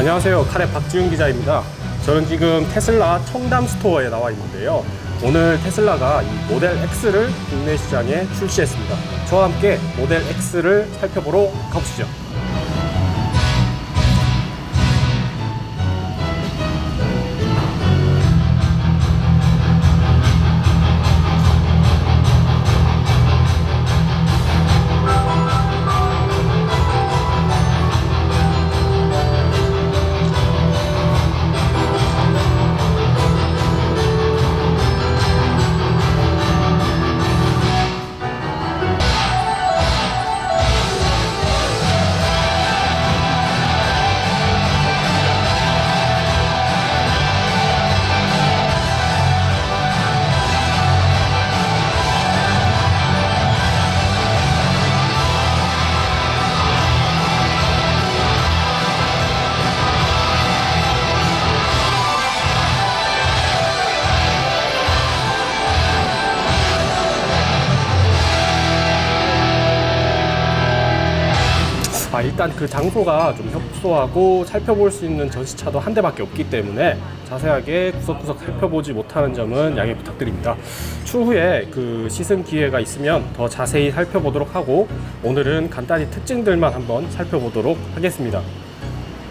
안녕하세요. 카레 박지훈 기자입니다. 저는 지금 테슬라 청담 스토어에 나와 있는데요. 오늘 테슬라가 이 모델 X를 국내 시장에 출시했습니다. 저와 함께 모델 X를 살펴보러 가보시죠. 일단 그 장소가 좀 협소하고 살펴볼 수 있는 전시차도 한 대밖에 없기 때문에 자세하게 구석구석 살펴보지 못하는 점은 양해 부탁드립니다. 추후에 그 시승 기회가 있으면 더 자세히 살펴보도록 하고, 오늘은 간단히 특징들만 한번 살펴보도록 하겠습니다.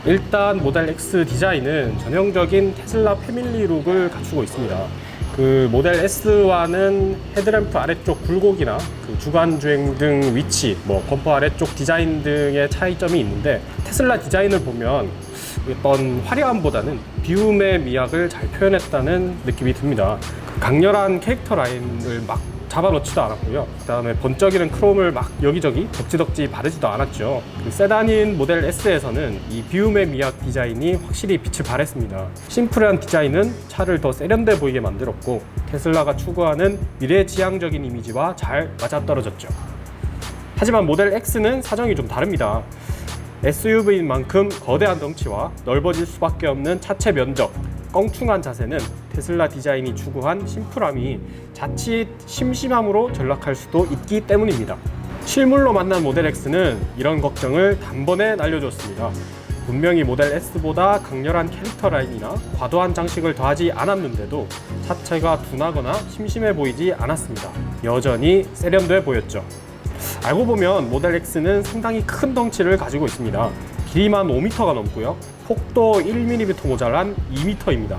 일단 모델 X 디자인은 전형적인 테슬라 패밀리 룩을 갖추고 있습니다. 그 모델 S와는 헤드램프 아래쪽 굴곡이나 그 주간 주행 등 위치, 범퍼 아래쪽 디자인 등의 차이점이 있는데, 테슬라 디자인을 보면 어떤 화려함보다는 비움의 미학을 잘 표현했다는 느낌이 듭니다. 강렬한 캐릭터 라인을 막 잡아놓지도 않았고요. 그 다음에 번쩍이는 크롬을 막 여기저기 덕지덕지 바르지도 않았죠. 그 세단인 모델 S에서는 이 비움의 미학 디자인이 확실히 빛을 발했습니다. 심플한 디자인은 차를 더 세련돼 보이게 만들었고, 테슬라가 추구하는 미래지향적인 이미지와 잘 맞아떨어졌죠. 하지만 모델 X는 사정이 좀 다릅니다. SUV인 만큼 거대한 덩치와 넓어질 수밖에 없는 차체 면적, 껑충한 자세는 테슬라 디자인이 추구한 심플함이 자칫 심심함으로 전락할 수도 있기 때문입니다. 실물로 만난 모델 X는 이런 걱정을 단번에 날려줬습니다. 분명히 모델 S보다 강렬한 캐릭터 라인이나 과도한 장식을 더하지 않았는데도 차체가 둔하거나 심심해 보이지 않았습니다. 여전히 세련돼 보였죠. 알고 보면 모델 X는 상당히 큰 덩치를 가지고 있습니다. 길이만 5m가 넘고요. 폭도 1mm 모자란 2m입니다.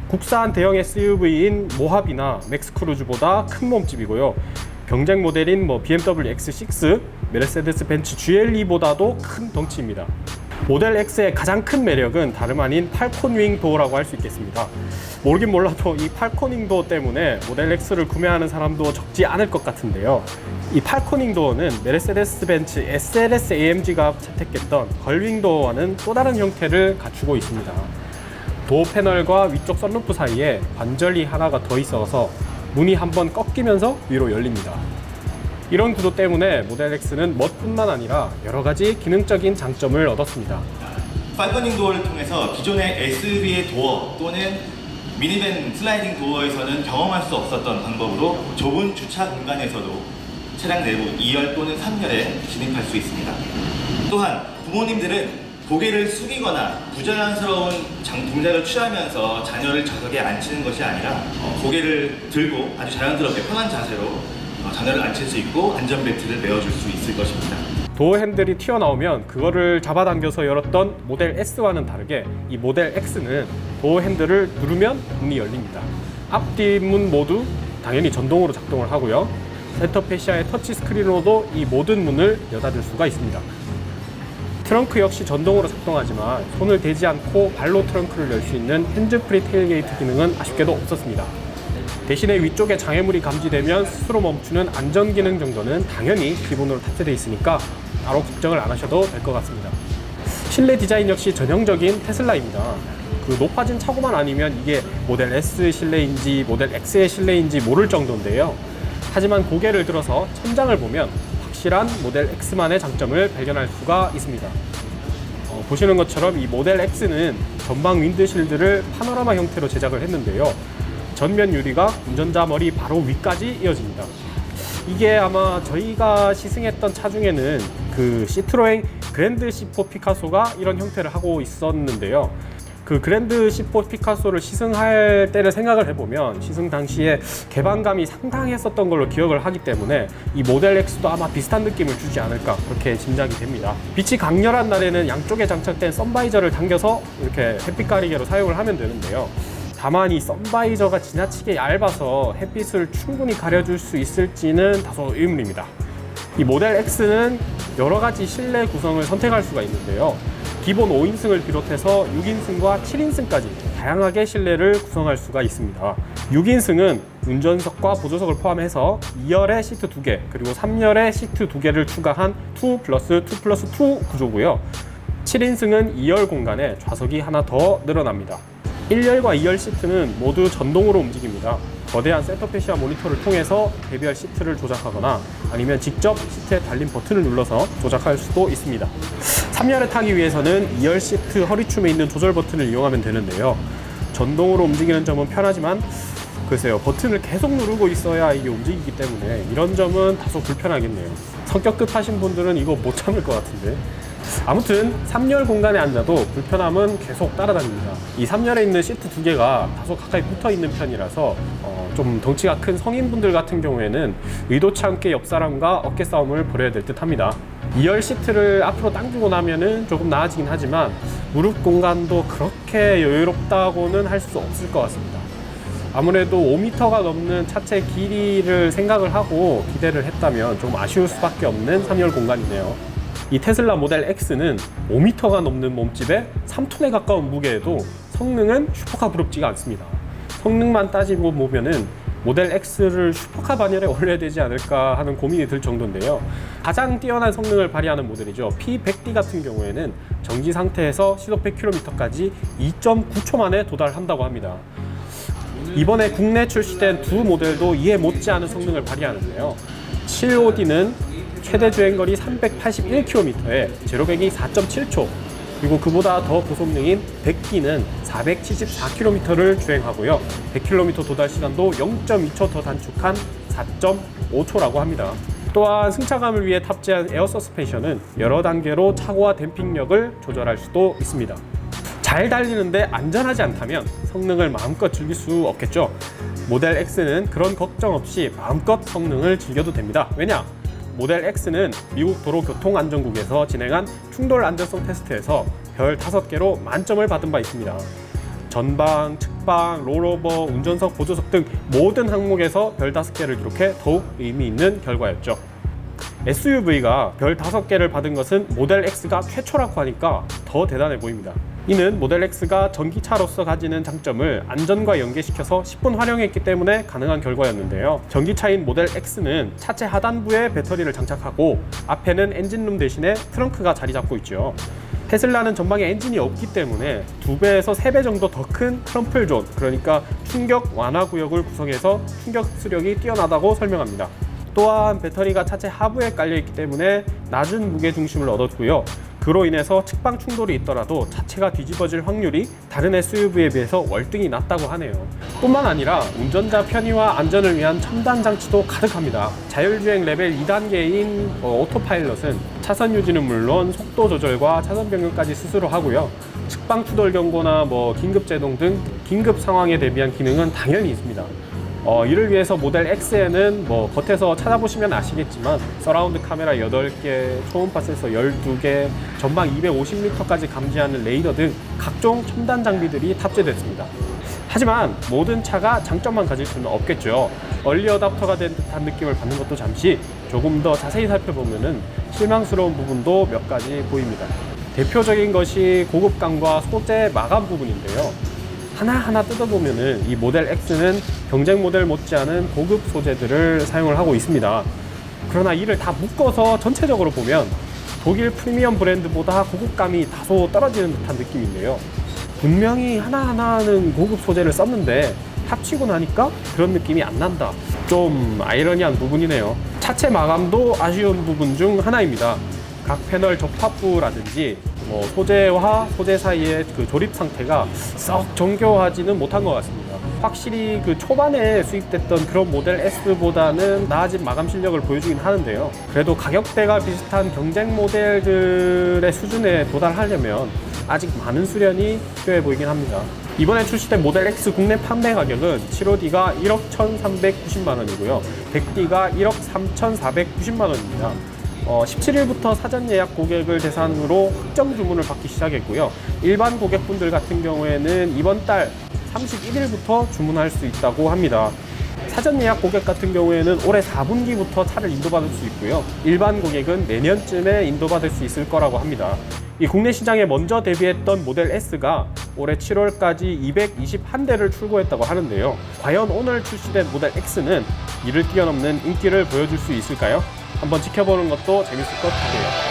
국산 대형 SUV인 모하비나 맥스크루즈보다 큰 몸집이고요. 경쟁 모델인 BMW X6, 메르세데스 벤츠 GLE보다도 큰 덩치입니다. 모델 X의 가장 큰 매력은 다름 아닌 팔콘윙 도어라고 할 수 있겠습니다. 모르긴 몰라도 이 팔코닝 도어 때문에 모델 X를 구매하는 사람도 적지 않을 것 같은데요. 이 팔코닝 도어는 메르세데스 벤츠 SLS AMG가 채택했던 걸윙 도어와는 또 다른 형태를 갖추고 있습니다. 도어 패널과 위쪽 썬루프 사이에 관절이 하나가 더 있어서 문이 한번 꺾이면서 위로 열립니다. 이런 구도 때문에 모델 X는 멋뿐만 아니라 여러 가지 기능적인 장점을 얻었습니다. 팔코닝 도어를 통해서 기존의 SUV의 도어 또는 미니밴 슬라이딩 도어에서는 경험할 수 없었던 방법으로 좁은 주차 공간에서도 차량 내부 2열 또는 3열에 진입할 수 있습니다. 또한 부모님들은 고개를 숙이거나 부자연스러운 동작을 취하면서 자녀를 좌석에 앉히는 것이 아니라 고개를 들고 아주 자연스럽게 편한 자세로 자녀를 앉힐 수 있고 안전벨트를 메어줄 수 있을 것입니다. 도어 핸들이 튀어나오면 그거를 잡아당겨서 열었던 모델 S와는 다르게 이 모델 X는 도어 핸들을 누르면 문이 열립니다. 앞뒷문 모두 당연히 전동으로 작동을 하고요. 센터 패시아의 터치 스크린으로도 이 모든 문을 여닫을 수가 있습니다. 트렁크 역시 전동으로 작동하지만 손을 대지 않고 발로 트렁크를 열 수 있는 핸즈프리 테일게이트 기능은 아쉽게도 없었습니다. 대신에 위쪽에 장애물이 감지되면 스스로 멈추는 안전기능 정도는 당연히 기본으로 탑재되어 있으니까 따로 걱정을 안 하셔도 될 것 같습니다. 실내 디자인 역시 전형적인 테슬라입니다. 그 높아진 차고만 아니면 이게 모델 S 실내인지 모델 X의 실내인지 모를 정도인데요. 하지만 고개를 들어서 천장을 보면 확실한 모델 X만의 장점을 발견할 수가 있습니다. 보시는 것처럼 이 모델 X는 전방 윈드실드를 파노라마 형태로 제작을 했는데요. 전면 유리가 운전자 머리 바로 위까지 이어집니다. 이게 아마 저희가 시승했던 차 중에는 그 시트로엥 그랜드 C4 피카소가 이런 형태를 하고 있었는데요. 그 그랜드 C4 피카소를 시승할 때를 생각을 해보면 시승 당시에 개방감이 상당했었던 걸로 기억을 하기 때문에 이 모델 X도 아마 비슷한 느낌을 주지 않을까 그렇게 짐작이 됩니다. 빛이 강렬한 날에는 양쪽에 장착된 선바이저를 당겨서 이렇게 햇빛 가리개로 사용을 하면 되는데요. 다만 이 선바이저가 지나치게 얇아서 햇빛을 충분히 가려줄 수 있을지는 다소 의문입니다. 이 모델 X는 여러 가지 실내 구성을 선택할 수가 있는데요. 기본 5인승을 비롯해서 6인승과 7인승까지 다양하게 실내를 구성할 수가 있습니다. 6인승은 운전석과 보조석을 포함해서 2열에 시트 2개, 그리고 3열에 시트 2개를 추가한 2+2+2 구조고요. 7인승은 2열 공간에 좌석이 하나 더 늘어납니다. 1열과 2열 시트는 모두 전동으로 움직입니다. 거대한 센터페시아 모니터를 통해서 개별 시트를 조작하거나 아니면 직접 시트에 달린 버튼을 눌러서 조작할 수도 있습니다. 3열에 타기 위해서는 2열 시트 허리춤에 있는 조절 버튼을 이용하면 되는데요. 전동으로 움직이는 점은 편하지만 글쎄요, 버튼을 계속 누르고 있어야 이게 움직이기 때문에 이런 점은 다소 불편하겠네요. 성격 급하신 분들은 이거 못 참을 것 같은데. 아무튼 3열 공간에 앉아도 불편함은 계속 따라다닙니다. 이 3열에 있는 시트 2개가 다소 가까이 붙어 있는 편이라서 좀 덩치가 큰 성인분들 같은 경우에는 의도치 않게 옆 사람과 어깨 싸움을 벌여야 될 듯 합니다. 2열 시트를 앞으로 당기고 나면은 조금 나아지긴 하지만 무릎 공간도 그렇게 여유롭다고는 할 수 없을 것 같습니다. 아무래도 5m가 넘는 차체 길이를 생각을 하고 기대를 했다면 좀 아쉬울 수밖에 없는 3열 공간이네요. 이 테슬라 모델 X는 5m가 넘는 몸집에 3톤에 가까운 무게에도 성능은 슈퍼카 부럽지가 않습니다. 성능만 따지고 보면은 모델 X를 슈퍼카 반열에 올려야 되지 않을까 하는 고민이 들 정도인데요. 가장 뛰어난 성능을 발휘하는 모델이죠. P100D 같은 경우에는 정지 상태에서 시속 100km까지 2.9초 만에 도달한다고 합니다. 이번에 국내 출시된 두 모델도 이에 못지않은 성능을 발휘하는데요. 75D는 최대 주행거리 381km에 제로백이 4.7초, 그리고 그보다 더 고성능인 100D는 474km를 주행하고요. 100km 도달 시간도 0.2초 더 단축한 4.5초라고 합니다. 또한 승차감을 위해 탑재한 에어 서스펜션은 여러 단계로 차고와 댐핑력을 조절할 수도 있습니다. 잘 달리는데 안전하지 않다면 성능을 마음껏 즐길 수 없겠죠. 모델 X는 그런 걱정 없이 마음껏 성능을 즐겨도 됩니다. 왜냐? 모델 X는 미국 도로교통안전국에서 진행한 충돌 안전성 테스트에서 별 5개로 만점을 받은 바 있습니다. 전방, 측방, 롤오버, 운전석, 보조석 등 모든 항목에서 별 5개를 기록해 더욱 의미 있는 결과였죠. SUV가 별 5개를 받은 것은 모델 X가 최초라고 하니까 더 대단해 보입니다. 이는 모델 X가 전기차로서 가지는 장점을 안전과 연계시켜서 10분 활용했기 때문에 가능한 결과였는데요. 전기차인 모델 X는 차체 하단부에 배터리를 장착하고 앞에는 엔진룸 대신에 트렁크가 자리 잡고 있죠. 테슬라는 전방에 엔진이 없기 때문에 2배에서 3배 정도 더 큰 크럼플 존, 그러니까 충격 완화 구역을 구성해서 충격 흡수력이 뛰어나다고 설명합니다. 또한 배터리가 차체 하부에 깔려있기 때문에 낮은 무게 중심을 얻었고요. 그로 인해서 측방 충돌이 있더라도 차체가 뒤집어질 확률이 다른 SUV에 비해서 월등히 낮다고 하네요. 뿐만 아니라 운전자 편의와 안전을 위한 첨단 장치도 가득합니다. 자율주행 레벨 2단계인 오토파일럿은 차선 유지는 물론 속도 조절과 차선 변경까지 스스로 하고요. 측방 추돌 경고나 긴급 제동 등 긴급 상황에 대비한 기능은 당연히 있습니다. 이를 위해서 모델 X에는 겉에서 찾아보시면 아시겠지만 서라운드 카메라 8개, 초음파 센서 12개, 전방 250m까지 감지하는 레이더 등 각종 첨단 장비들이 탑재됐습니다. 하지만 모든 차가 장점만 가질 수는 없겠죠. 얼리 어답터가 된 듯한 느낌을 받는 것도 잠시, 조금 더 자세히 살펴보면 실망스러운 부분도 몇 가지 보입니다. 대표적인 것이 고급감과 소재 마감 부분인데요. 하나하나 뜯어보면은 이 모델 X는 경쟁 모델 못지않은 고급 소재들을 사용을 하고 있습니다. 그러나 이를 다 묶어서 전체적으로 보면 독일 프리미엄 브랜드보다 고급감이 다소 떨어지는 듯한 느낌인데요. 분명히 하나하나는 고급 소재를 썼는데 합치고 나니까 그런 느낌이 안 난다. 좀 아이러니한 부분이네요. 차체 마감도 아쉬운 부분 중 하나입니다. 각 패널 접합부라든지 소재와 소재 사이의 그 조립 상태가 썩 정교하지는 못한 것 같습니다. 확실히 그 초반에 수입됐던 그런 모델 S보다는 나아진 마감 실력을 보여주긴 하는데요. 그래도 가격대가 비슷한 경쟁 모델들의 수준에 도달하려면 아직 많은 수련이 필요해 보이긴 합니다. 이번에 출시된 모델 X 국내 판매 가격은 7호D가 1억 1,390만 원이고요. 100D가 1억 3,490만 원입니다. 17일부터 사전 예약 고객을 대상으로 확정 주문을 받기 시작했고요. 일반 고객분들 같은 경우에는 이번 달 31일부터 주문할 수 있다고 합니다. 사전 예약 고객 같은 경우에는 올해 4분기부터 차를 인도받을 수 있고요. 일반 고객은 내년쯤에 인도받을 수 있을 거라고 합니다. 이 국내 시장에 먼저 데뷔했던 모델 S가 올해 7월까지 221대를 출고했다고 하는데요. 과연 오늘 출시된 모델 X는 이를 뛰어넘는 인기를 보여줄 수 있을까요? 한번 지켜보는 것도 재밌을 것 같아요.